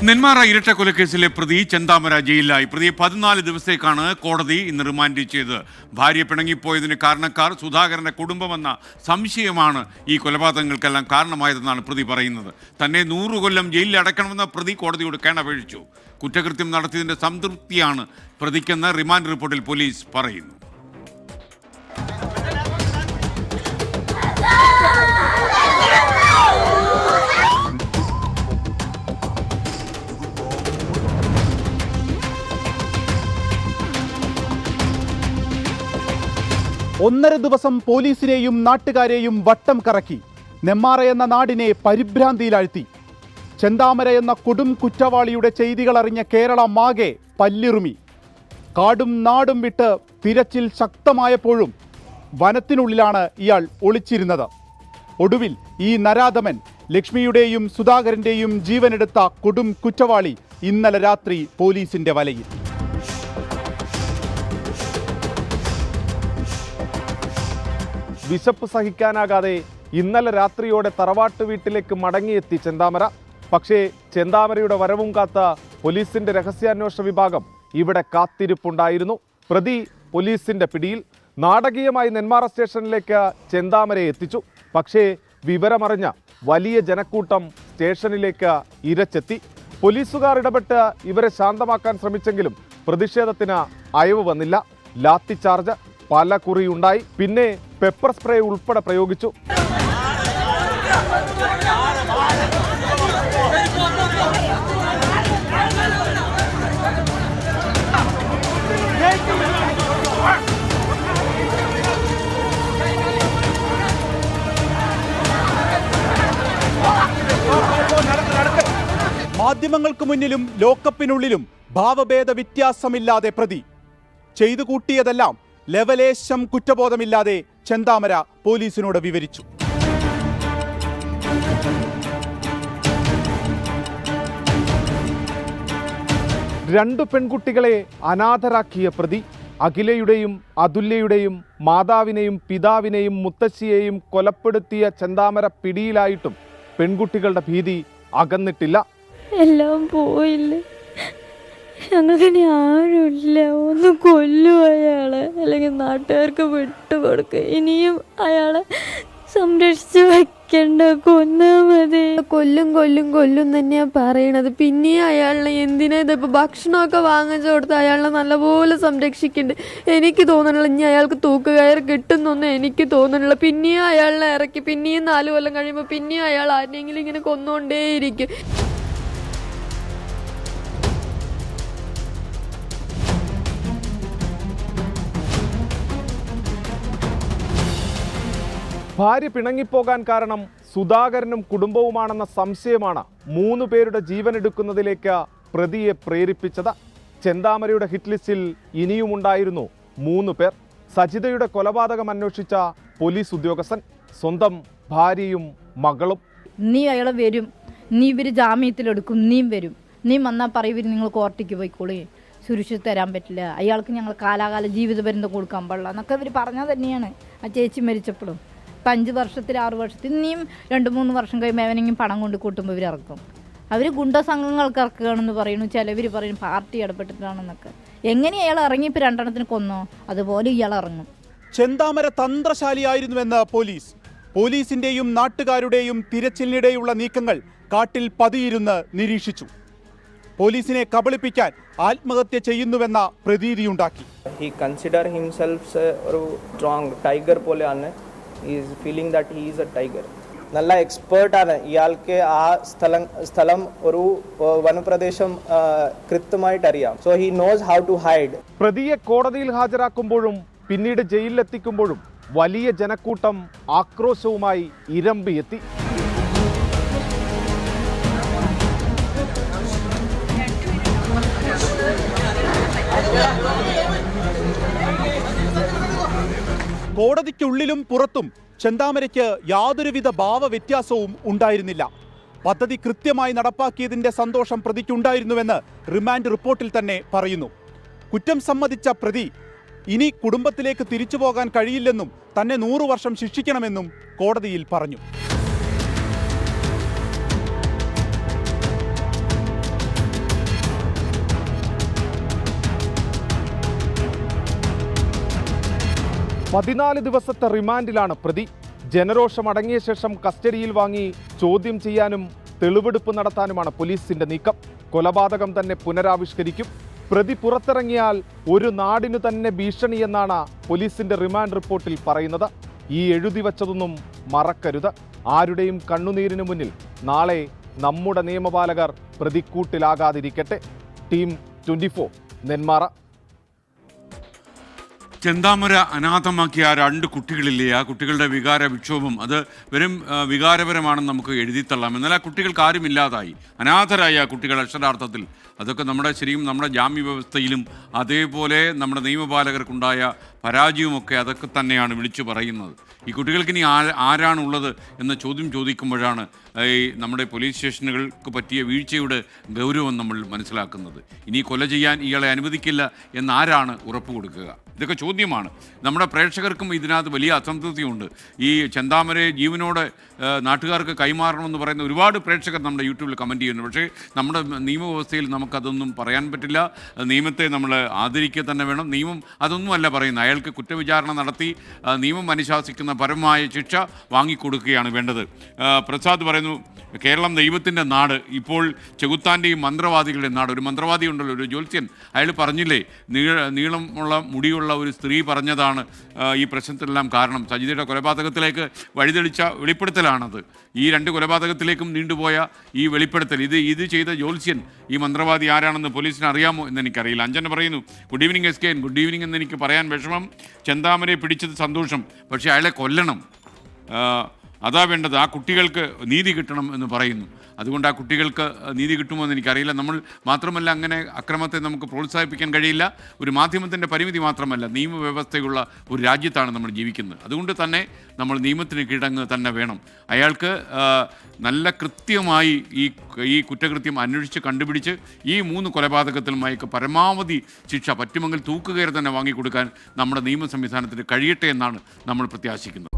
നെന്മാറ ഇരട്ടക്കൊലക്കേസിലെ പ്രതി ചെന്താമര ജയിലിലായി. പ്രതിയെ 14 ദിവസത്തേക്കാണ് കോടതി ഇന്ന് റിമാൻഡ് ചെയ്ത്. ഭാര്യ പിണങ്ങിപ്പോയതിന് കാരണക്കാർ സുധാകരന്റെ കുടുംബമെന്ന സംശയമാണ് ഈ കൊലപാതകങ്ങൾക്കെല്ലാം കാരണമായതെന്നാണ് പ്രതി പറയുന്നത്. തന്നെ 100 കൊല്ലം ജയിലിൽ അടയ്ക്കണമെന്ന പ്രതി കോടതിയോട് കേണപേക്ഷിച്ചു. കുറ്റകൃത്യം നടത്തിയതിന്റെ സംതൃപ്തിയാണ് പ്രതിക്കെന്ന് റിമാൻഡ് റിപ്പോർട്ടിൽ പോലീസ് പറയുന്നു. ഒന്നര ദിവസം പോലീസിനെയും നാട്ടുകാരെയും വട്ടം കറക്കി നെന്മാറ എന്ന നാടിനെ പരിഭ്രാന്തിയിലാഴ്ത്തി. ചെന്താമര എന്ന കൊടും കുറ്റവാളിയുടെ ചെയ്തികളറിഞ്ഞ കേരളമാകെ പല്ലിറുമി. കാടും നാടും വിട്ട് തിരച്ചിൽ ശക്തമായപ്പോഴും വനത്തിനുള്ളിലാണ് ഇയാൾ ഒളിച്ചിരുന്നത്. ഒടുവിൽ ഈ നരാധമൻ ലക്ഷ്മിയുടെയും സുധാകരന്റെയും ജീവനെടുത്ത കൊടും കുറ്റവാളി ഇന്നലെ രാത്രി പോലീസിന്റെ വലയിൽ. വിശപ്പ് സഹിക്കാനാകാതെ ഇന്നലെ രാത്രിയോടെ തറവാട്ട് വീട്ടിലേക്ക് മടങ്ങിയെത്തി ചെന്താമര. പക്ഷേ ചെന്താമരയുടെ വരവും കാത്ത പോലീസിന്റെ രഹസ്യാന്വേഷണ വിഭാഗം ഇവിടെ കാത്തിരിപ്പുണ്ടായിരുന്നു. പ്രതി പോലീസിന്റെ പിടിയിൽ. നാടകീയമായി നെന്മാറ സ്റ്റേഷനിലേക്ക് ചെന്താമരയെ എത്തിച്ചു. പക്ഷേ വിവരമറിഞ്ഞ വലിയ ജനക്കൂട്ടം സ്റ്റേഷനിലേക്ക് ഇരച്ചെത്തി. പോലീസുകാർ ഇടപെട്ട് ഇവരെ ശാന്തമാക്കാൻ ശ്രമിച്ചെങ്കിലും പ്രതിഷേധത്തിന് അയവ് വന്നില്ല. ലാത്തി ചാർജ് പല കുറിയുണ്ടായി. പിന്നെ പെപ്പർ സ്പ്രേ ഉൾപ്പെടെ പ്രയോഗിച്ചു. മാധ്യമങ്ങൾക്ക് മുന്നിലും ലോക്കപ്പിനുള്ളിലും ഭാവഭേദ വ്യത്യാസമില്ലാതെ പ്രതി ചെയ്തു കൂട്ടിയതെല്ലാം ലെവലേശം കുറ്റബോധമില്ലാതെ ചെന്താമര പോലീസിനോട് വിവരിച്ചു. രണ്ടു പെൺകുട്ടികളെ അനാഥരാക്കിയ പ്രതി അഖിലയുടെയും അതുല്യയുടെയും മാതാവിനെയും പിതാവിനെയും മുത്തശ്ശിയെയും കൊലപ്പെടുത്തിയ ചെന്താമര പിടിയിലായിട്ടും പെൺകുട്ടികളുടെ ഭീതി അകന്നിട്ടില്ല. എല്ലാം പോയില്ലേ, ഞങ്ങൾക്കിനി ആരുമില്ല, ഒന്ന് കൊല്ലും അയാളെ, അല്ലെങ്കിൽ നാട്ടുകാർക്ക് വിട്ടുകൊടുക്കുക. ഇനിയും അയാളെ സംരക്ഷിച്ച് വെക്കണ്ട, കൊന്നാ മതി. കൊല്ലും കൊല്ലും കൊല്ലും തന്നെയാ പറയണത്. പിന്നെയും അയാളെ എന്തിനാ ഇതിപ്പോൾ ഭക്ഷണമൊക്കെ വാങ്ങിച്ചു കൊടുത്ത് അയാളെ നല്ലപോലെ സംരക്ഷിക്കുന്നുണ്ട്. എനിക്ക് തോന്നണില്ല ഇനി അയാൾക്ക് തൂക്കുകയർ കിട്ടുന്നൊന്നും എനിക്ക് തോന്നണില്ല. പിന്നെയും അയാളെ ഇറക്കി പിന്നെയും 4 കൊല്ലം കഴിയുമ്പോൾ പിന്നെയും അയാൾ ആരെങ്കിലും ഇങ്ങനെ കൊന്നുകൊണ്ടേയിരിക്കും. ഭാര്യ പിണങ്ങിപ്പോകാൻ കാരണം സുധാകരനും കുടുംബവുമാണെന്ന സംശയമാണ് 3 പേരുടെ ജീവനെടുക്കുന്നതിലേക്ക് പ്രതിയെ പ്രേരിപ്പിച്ചത്. ചെന്താമരയുടെ ഹിറ്റ് ലിസ്റ്റിൽ ഇനിയുമുണ്ടായിരുന്നു 3 പേർ. സജിതയുടെ കൊലപാതകം അന്വേഷിച്ച പോലീസ് ഉദ്യോഗസ്ഥൻ, സ്വന്തം ഭാര്യയും മകളും. നീ അയാളെ വരും, നീ ഇവർ ജാമ്യത്തിലെടുക്കും, നീയും വരും, നീ വന്നാൽ പറയും നിങ്ങൾ കോർട്ടിക്ക് പോയിക്കോളി, സുരക്ഷിത തരാൻ പറ്റില്ല, അയാൾക്ക് ഞങ്ങൾ കാലാകാല ജീവിതപര്യന്തം കൊടുക്കാൻ പാടില്ല എന്നൊക്കെ ഇവർ പറഞ്ഞാൽ തന്നെയാണ് ആ ചേച്ചി മരിച്ചപ്പോഴും. 5 വർഷത്തിൽ 6 വർഷത്തിൽ ഇനിയും 2-3 വർഷം കഴിയുമ്പോൾ അവനെങ്കിലും പണം കൊണ്ട് കൂട്ടുമ്പോൾ ഇവർ ഇറക്കും. അവർ ഗുണ്ട സംഘങ്ങൾക്ക് ഇറക്കുകയാണെന്ന് പറയുന്നു, ചിലവർ പറയും പാർട്ടി ഇടപെട്ടിട്ടാണെന്നൊക്കെ. എങ്ങനെ അയാൾ ഇറങ്ങി ഇപ്പോൾ 2 എണ്ണത്തിന് കൊന്നോ അതുപോലെ ഇയാൾ ഇറങ്ങും. ചെന്താമര തന്ത്രശാലിയായിരുന്നുവെന്ന് പോലീസ്. പോലീസിന്റെയും നാട്ടുകാരുടെയും തിരച്ചിലിനിടെയുള്ള നീക്കങ്ങൾ കാട്ടിൽ പതിയിരുന്ന് നിരീക്ഷിച്ചു. പോലീസിനെ കബളിപ്പിക്കാൻ ആത്മഹത്യ ചെയ്യുന്നുവെന്ന പ്രതീതിയുണ്ടാക്കി. He consider himself ഒരു strong tiger പോലെയാണ്. He is feeling that he is a tiger. നല്ല എക്സ്പേർട്ട് ആണ്. ഇയാൾക്ക് ആ സ്ഥലം ഒരു വനപ്രദേശം കൃത്യമായിട്ട് അറിയാം. So he knows how to hide. പ്രതിയെ കോടതിയിൽ ഹാജരാക്കുമ്പോഴും പിന്നീട് ജയിലിലെത്തിക്കുമ്പോഴും വലിയ ജനക്കൂട്ടം ആക്രോശവുമായി ഇരമ്പിയെത്തി. കോടതിക്കുള്ളിലും പുറത്തും ചെന്താമരയ്ക്ക് യാതൊരുവിധ ഭാവവ്യത്യാസവും ഉണ്ടായിരുന്നില്ല. പദ്ധതി കൃത്യമായി നടപ്പാക്കിയതിന്റെ സന്തോഷം പ്രതിക്കുണ്ടായിരുന്നുവെന്ന് റിമാൻഡ് റിപ്പോർട്ടിൽ തന്നെ പറയുന്നു. കുറ്റം സമ്മതിച്ച പ്രതി ഇനി കുടുംബത്തിലേക്ക് തിരിച്ചു പോകാൻ കഴിയില്ലെന്നും തന്നെ 100 വർഷം ശിക്ഷിക്കണമെന്നും കോടതിയിൽ പറഞ്ഞു. 14 ദിവസത്തെ റിമാൻഡിലാണ് പ്രതി. ജനരോഷം അടങ്ങിയ ശേഷം കസ്റ്റഡിയിൽ വാങ്ങി ചോദ്യം ചെയ്യാനും തെളിവെടുപ്പ് നടത്താനുമാണ് പോലീസിന്റെ നീക്കം. കൊലപാതകം തന്നെ പുനരാവിഷ്കരിക്കും. പ്രതി പുറത്തിറങ്ങിയാൽ ഒരു നാടിനു തന്നെ ഭീഷണിയെന്നാണ് പോലീസിന്റെ റിമാൻഡ് റിപ്പോർട്ടിൽ പറയുന്നത്. ഈ എഴുതി വച്ചതൊന്നും മറക്കരുത്. ആരുടെയും കണ്ണുനീരിനു മുന്നിൽ നാളെ നമ്മുടെ നിയമപാലകർ പ്രതിക്കൂട്ടിലാകാതിരിക്കട്ടെ. ടീം 24 നെന്മാറ. ചെന്താമര അനാഥമാക്കിയ 2 കുട്ടികളില്ലേ, ആ കുട്ടികളുടെ വികാര വിക്ഷോഭം അത് വെറും വികാരപരമാണെന്ന് നമുക്ക് എഴുതിത്തള്ളാം. എന്നാൽ ആ കുട്ടികൾക്ക് ആരും ഇല്ലാതായി, അനാഥരായ ആ കുട്ടികൾ അക്ഷരാർത്ഥത്തിൽ. അതൊക്കെ ശരിക്കും നമ്മുടെ ജാമ്യ വ്യവസ്ഥയിലും അതേപോലെ നമ്മുടെ നിയമപാലകർക്കുണ്ടായ പരാജയവുമൊക്കെ അതൊക്കെ തന്നെയാണ് വിളിച്ചു പറയുന്നത്. ഈ കുട്ടികൾക്ക് ഇനി ആരാണുള്ളത് എന്ന ചോദ്യം ചോദിക്കുമ്പോഴാണ് ഈ നമ്മുടെ പോലീസ് സ്റ്റേഷനുകൾക്ക് പറ്റിയ വീഴ്ചയുടെ ഗൗരവം നമ്മൾ മനസ്സിലാക്കുന്നത്. ഇനി കൊല ചെയ്യാൻ ഇയാളെ അനുവദിക്കില്ല എന്നാരാണ് ഉറപ്പ് കൊടുക്കുക? ഇതൊക്കെ ചോദ്യമാണ്. നമ്മുടെ പ്രേക്ഷകർക്കും ഇതിനകത്ത് വലിയ അസംതൃപ്തിയുണ്ട്. ഈ ചെന്താമരയെ ജീവനോടെ നാട്ടുകാർക്ക് കൈമാറണമെന്ന് പറയുന്ന ഒരുപാട് പ്രേക്ഷകർ നമ്മുടെ യൂട്യൂബിൽ കമൻറ്റ് ചെയ്യുന്നു. പക്ഷേ നമ്മുടെ നിയമവ്യവസ്ഥയിൽ നമുക്കതൊന്നും പറയാൻ പറ്റില്ല. നിയമത്തെ നമ്മൾ ആദരിക്കുക തന്നെ വേണം. നിയമം അതൊന്നുമല്ല പറയുന്നത്. അയാൾക്ക് കുറ്റവിചാരണ നടത്തി നിയമം അനുശാസിക്കുന്ന പരമായ ശിക്ഷ വാങ്ങിക്കൊടുക്കുകയാണ് വേണ്ടത്. പ്രസാദ് പറയുന്നു, കേരളം ദൈവത്തിൻ്റെ നാട്, ഇപ്പോൾ ചെകുത്താൻ്റെയും മന്ത്രവാദികളുടെ നാട്. ഒരു മന്ത്രവാദി ഉണ്ടല്ലോ, ഒരു ജ്യോത്സ്യൻ, അയാൾ പറഞ്ഞില്ലേ, നീളമുള്ള മുടിയുള്ള ഒരു സ്ത്രീ പറഞ്ഞതാണ് ഈ പ്രശ്നത്തിനെല്ലാം കാരണം. സജിതയുടെ കൊലപാതകത്തിലേക്ക് വഴിതെളിച്ച വെളിപ്പെടുത്തലാണത്. ഈ 2 കൊലപാതകത്തിലേക്കും നീണ്ടുപോയ ഈ വെളിപ്പെടുത്തൽ, ഇത് ചെയ്ത ജ്യോത്സ്യൻ, ഈ മന്ത്രവാദി ആരാണെന്ന് പോലീസിന് അറിയാമോ എന്ന് എനിക്കറിയില്ല. അഞ്ജന പറയുന്നു, good evening SKN. Good evening എന്ന് എനിക്ക് പറയാൻ വിഷമം. ചെന്താമരയെ പിടിച്ചത് സന്തോഷം, പക്ഷേ അയാളെ കൊല്ലണം, അതാ വേണ്ടത്. ആ കുട്ടികൾക്ക് നീതി കിട്ടണം എന്ന് പറയുന്നു. അതുകൊണ്ട് ആ കുട്ടികൾക്ക് നീതി കിട്ടുമോ എന്ന് എനിക്കറിയില്ല. നമ്മൾ മാത്രമല്ല, അങ്ങനെ അക്രമത്തെ നമുക്ക് പ്രോത്സാഹിപ്പിക്കാൻ കഴിയില്ല. ഒരു മാധ്യമത്തിൻ്റെ പരിമിതി മാത്രമല്ല, നിയമവ്യവസ്ഥയുള്ള ഒരു രാജ്യത്താണ് നമ്മൾ ജീവിക്കുന്നത്. അതുകൊണ്ട് തന്നെ നമ്മൾ നിയമത്തിന് കീഴടങ്ങുക തന്നെ വേണം. അയാൾക്ക് നല്ല കൃത്യമായി ഈ കുറ്റകൃത്യം അന്വേഷിച്ച് കണ്ടുപിടിച്ച് ഈ 3 കൊലപാതകത്തിലും അയാൾക്ക് പരമാവധി ശിക്ഷ, പറ്റുമെങ്കിൽ തൂക്കുകയർ തന്നെ വാങ്ങിക്കൊടുക്കാൻ നമ്മുടെ നിയമ സംവിധാനത്തിന് കഴിയട്ടെ എന്നാണ് നമ്മൾ പ്രത്യാശിക്കുന്നത്.